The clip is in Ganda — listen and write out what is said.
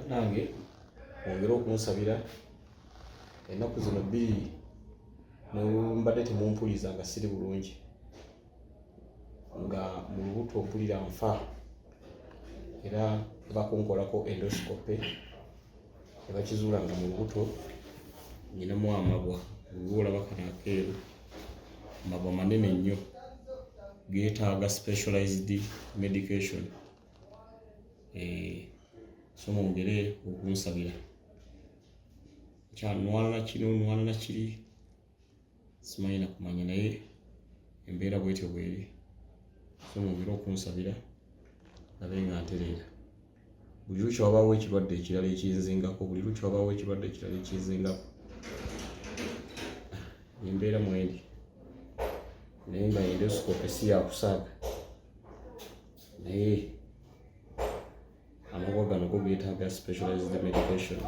nange mwongere okunsabira ennaku zino bbiri mbadde temumpuliriza nga siri bulungi nga mu lubuto mpulira nfa era bakunkolako endosikope ebakizuula nga mu lubuto nyinamu amabwa olaba kano akeeru amabwa manene nnyo geetaaga specialized medication so mwongere okunsabira nwanana kiri simanyi nakumanya naye embeera bwetyo bweri so mwongere okunsabira nabe nga ntereera buli lukyi wabaawo ekirwadde ekirala ekinzingako embeera mwendi naye nga endosikope si yakusaaga naye amabwa gano go geetaaga specialized medication.